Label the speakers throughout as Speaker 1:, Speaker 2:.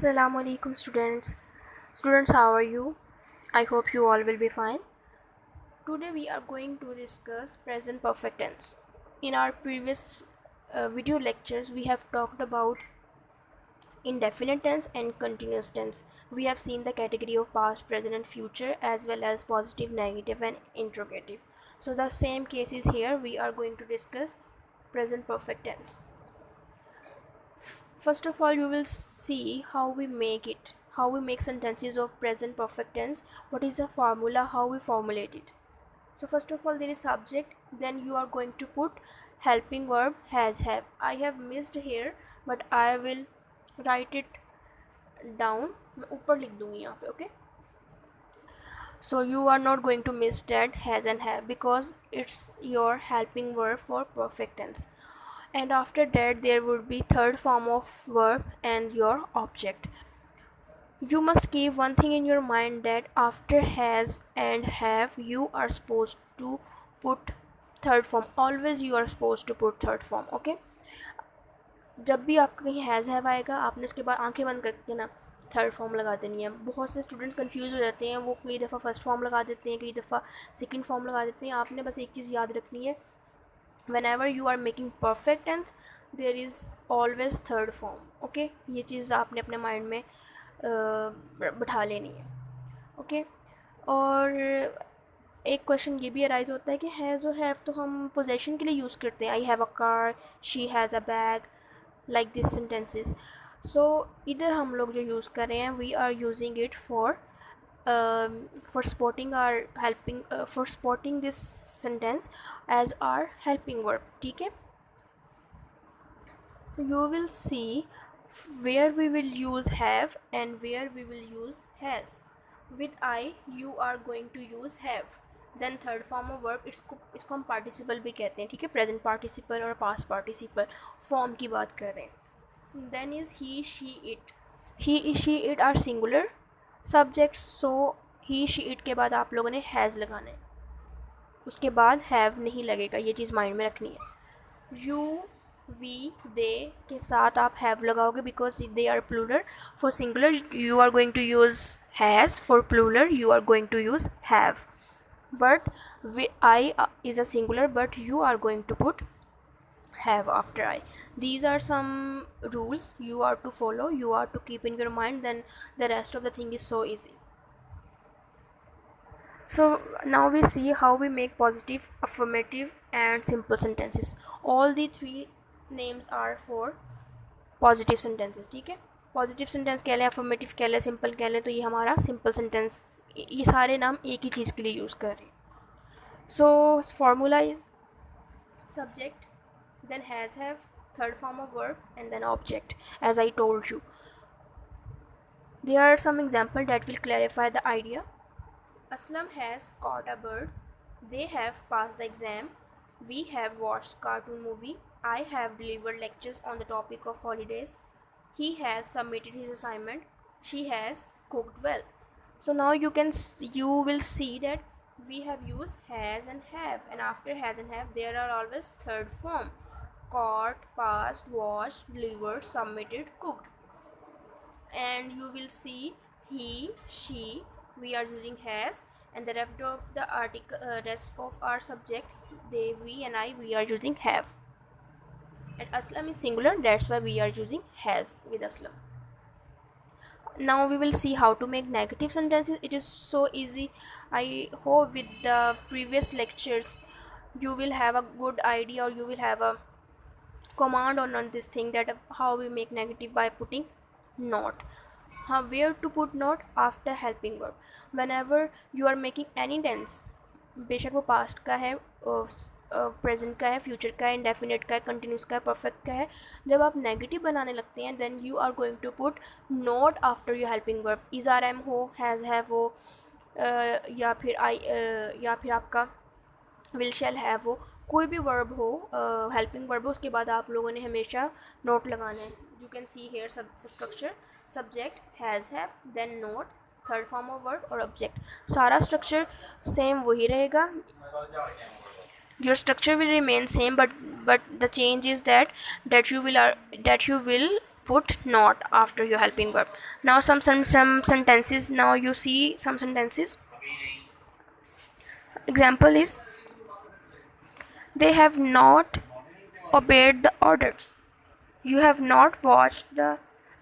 Speaker 1: Assalamu alaikum students. Students, how are you? I hope you all will be fine. Today we are going to discuss present perfect tense. In our previous video lectures, we have talked about indefinite tense and continuous tense. We have seen the category of past, present and future as well as positive, negative and interrogative. So the same case is here. We are going to discuss present perfect tense. First of all, you will see how we make sentences of present perfect tense, what is the formula, how we formulate it. So first of all, there is subject, then you are going to put helping verb has, have. I have missed here, but I will write it down. मैं ऊपर लिख दूंगी यहाँ पे, okay? So you are not going to miss that has and have because it's your helping verb for perfect tense. And after that there would be third form of verb and your object. You must keep one thing in your mind that after has and have you are supposed to put third form. Always you are supposed to put third form, okay? जब भी आपका कहीं has have आएगा आपने उसके बाद आंखें बंद करके ना थर्ड फॉर्म लगा देनी है. बहुत से स्टूडेंट्स कंफ्यूज हो जाते हैं, वो कई दफ़ा फर्स्ट फॉर्म लगा देते हैं, कई दफ़ा सेकंड फॉर्म लगा देते हैं. आपने बस एक चीज़ याद रखनी है, whenever you are making perfect tense there is always third form, okay? ये चीज़ आपने अपने माइंड में बिठा लेनी है, okay? और एक क्वेश्चन ये भी अराइज होता है कि हैज़ और हैव तो हम पोजेशन के लिए यूज़ करते हैं. I have a car, she has a bag, like this sentences. So इधर हम लोग जो यूज़ कर रहे हैं we are using it for supporting our helping for supporting this sentence as our helping verb. ठीक है, so you will see where we will use have and where we will use has. With I you are going to use have. Then third form of verb इसको हम participle भी कहते हैं, ठीक है? present participle और past participle form की बात कर रहे हैं. Then is he, she, it. He, she, it are singular subjects, so he, she, it के बाद आप लोगों ने has लगाना है, उसके बाद have नहीं लगेगा. ये चीज़ माइंड में रखनी है. you, we, they के साथ आप have लगाओगे because they are plural. For singular you are going to use has, for plural you are going to use have. But I is a singular, but you are going to put have after I. These are some rules you are to follow, you are to keep in your mind, then the rest of the thing is so easy. So now we see how we make positive, affirmative and simple sentences. All the three names are for positive sentences, ठीक है? Positive sentence कह लें, affirmative कह लें, simple कह लें, तो ये हमारा सिंपल सेंटेंस, ये सारे नाम एक ही चीज़ के लिए यूज़ कर रहे हैं. So formula is subject, then has, have, third form of verb and then object, as I told you. There are some examples that will clarify the idea. Aslam has caught a bird, they have passed the exam, we have watched cartoon movie, I have delivered lectures on the topic of holidays, he has submitted his assignment, she has cooked well. So now you will see that we have used has and have, and after has and have there are always third form: caught, passed, watched, delivered, submitted, cooked. And you will see he, she, we are using has, and the rest of our subject, they, we and I, we are using have. And Aslam is singular, that's why we are using has with Aslam. Now we will see how to make negative sentences. It is so easy. I hope with the previous lectures you will have a good idea, or you will have a command on this thing, that how we make negative by putting not. Where to put not? After helping verb. Whenever you are making any tense, बेशक वो past का है, present का है, future का है, indefinite का है, कंटिन्यूस का है, परफेक्ट का है, जब आप नेगेटिव बनाने लगते हैं then you are going to put not after your helping verb. Is are am हो, हैज़ हैव हो, या फिर आई, या फिर आपका विल शैल हैव हो, कोई भी वर्ब हो, हेल्पिंग वर्ब हो, उसके बाद आप लोगों ने हमेशा नोट लगाना है. You can see here structure: subject, has, have, then not, third form of verb और ऑब्जेक्ट. सारा स्ट्रक्चर सेम वही रहेगा. Your structure will remain same, but the change is that you will put not after your helping verb. Now some sentences. Now you see some sentences. Example is, they have not obeyed the orders. You have not watched the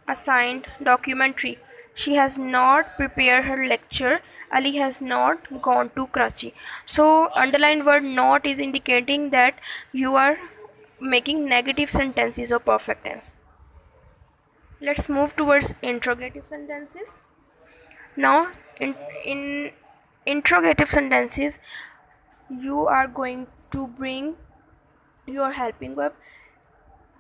Speaker 1: assigned documentary. She has not prepared her lecture. Ali has not gone to Karachi. So underlined word not is indicating that you are making negative sentences or perfect tense. Let's move towards interrogative sentences. Now in interrogative sentences, you are going to bring your helping verb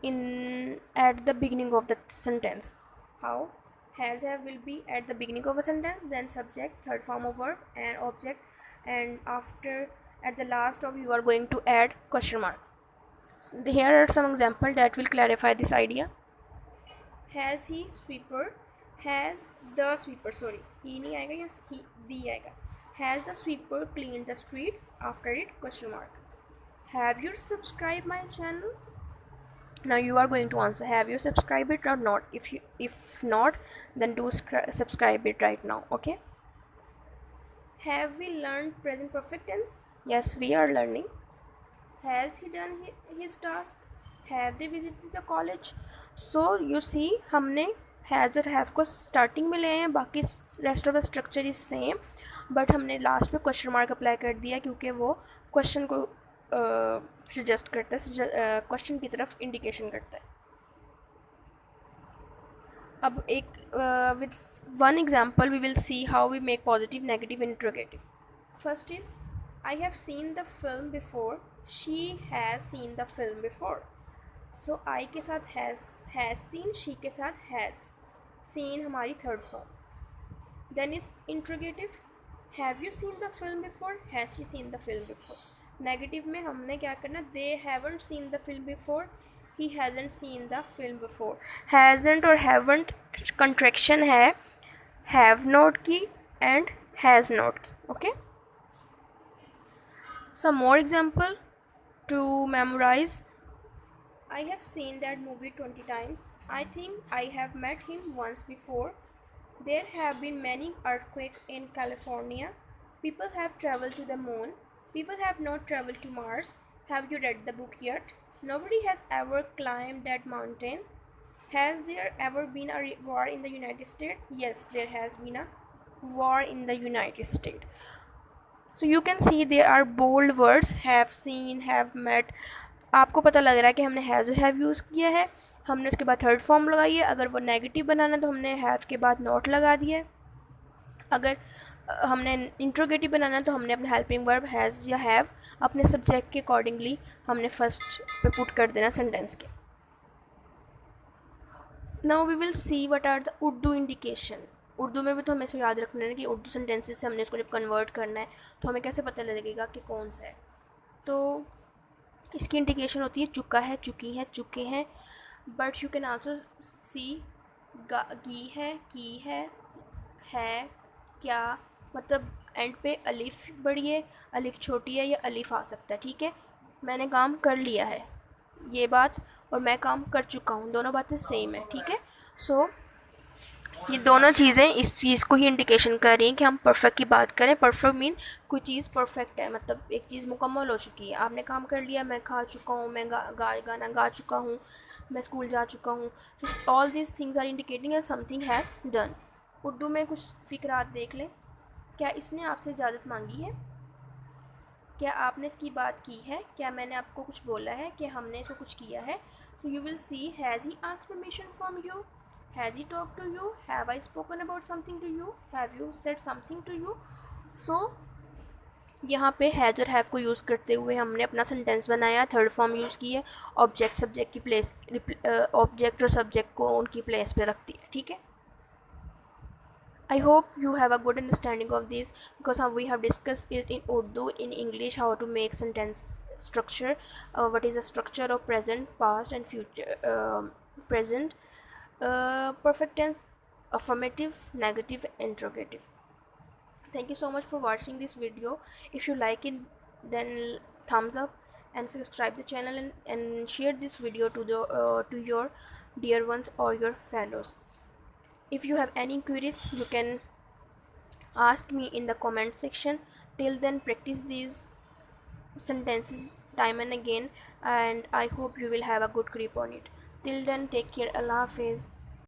Speaker 1: in at the beginning of the sentence. How? Has have will be at the beginning of a sentence, then subject, third form of verb and object, and after at the last of you are going to add question mark. So here are some examples that will clarify this idea. Has he sweeper, has the sweeper, sorry he नहीं आएगा या he the आएगा. Has the sweeper cleaned the street? After it question mark. Have you subscribed my channel? Now you are going to answer, have you subscribed it or not? If not, then do subscribe it right now. Okay. Have we learned present perfect tense? Yes, we are learning. Has he done his task? Have they visited the college? So you see, हमने has और have को starting में ले आए हैं, बाकी rest of the structure is same, but हमने last में question mark apply कर दिया क्योंकि वो question को suggest करता है, question की तरफ indication करता है. अब एक with one example we will see how we make positive, negative, interrogative. First is, I have seen the film before. She has seen the film before. So I के साथ has seen, she के साथ has seen हमारी third form. Then is interrogative. Have you seen the film before? Has she seen the film before? Negative में हमने क्या करना, they haven't seen the film before, he hasn't seen the film before. Hasn't और haven't contraction है have not की and has not की. Okay. Some more example to memorize. I have seen that movie 20 times. I think I have met him once before. There have been many earthquakes in California. People have traveled to the moon. People have not traveled to Mars. Have you read the book yet? Nobody has ever climbed that mountain. Has there ever been a war in the United States? Yes, there has been a war in the United States. So you can see there are bold words, have seen, have met. आपको पता लग रहा है कि हमने has और have use किया है, हमने उसके बाद थर्ड फॉर्म लगाई है. अगर वो नेगेटिव बनाना तो हमने हैव के बाद नॉट लगा दिया है. अगर हमने इंट्रोगेटिव बनाना तो हमने अपने हेल्पिंग वर्ब हैज़ या हैव अपने सब्जेक्ट के अकॉर्डिंगली हमने फर्स्ट पे पुट कर देना सेंटेंस के. Now we will see what are the Urdu indication. Urdu में भी तो हमें इसको याद रखना है कि उर्दू सेंटेंसेस से हमने इसको जब कन्वर्ट करना है तो हमें कैसे पता लगेगा कि कौन सा है. तो इसकी इंडिकेशन होती है चुका है, चुकी है, चुके हैं. बट यू कैन आल्सो सी गी है, की है, क्या, मतलब एंड पे अलिफ बड़ी है, अलिफ छोटी है या अलिफ आ सकता है. ठीक है. मैंने काम कर लिया है, ये बात, और मैं काम कर चुका हूँ, दोनों बातें सेम है. ठीक है. सो ये दोनों चीज़ें इस चीज़ को ही इंडिकेशन कर रही हैं कि हम परफेक्ट की बात करें. परफेक्ट मीन कोई चीज़ परफेक्ट है, मतलब एक चीज़ मुकम्मल हो चुकी है. आपने काम कर लिया, मैं खा चुका हूँ, मैं गाना गा चुका हूँ, मैं स्कूल जा चुका हूँ. So all these things are indicating that something has done. Urdu में कुछ फ़िक्रात देख लें. क्या इसने आपसे इजाज़त मांगी है? क्या आपने इसकी बात की है? क्या मैंने आपको कुछ बोला है? कि हमने इसको कुछ किया है? So you will see, has he asked permission from you? Has he talked to you? Have I spoken about something to you? Have you said something to you? So यहाँ पे हैज़ और हैव को use करते हुए हमने अपना sentence बनाया, third form use की है. ऑब्जेक्ट सब्जेक्ट की प्लेस, ऑब्जेक्ट और सब्जेक्ट को उनकी प्लेस पे रखती है. ठीक है. I hope you have a good understanding of this because we have discussed it in Urdu, in English, how to make sentence structure, what is the structure of present, past and future, present, perfect tense, affirmative, negative, interrogative. Thank you so much for watching this video. If you like it, then thumbs up and subscribe the channel and share this video to your dear ones, or your fellows. If you have any queries, you can ask me in the comment section. Till then, practice these sentences time and again, and I hope you will have a good grip on it. Till then, take care. Allah Hafiz.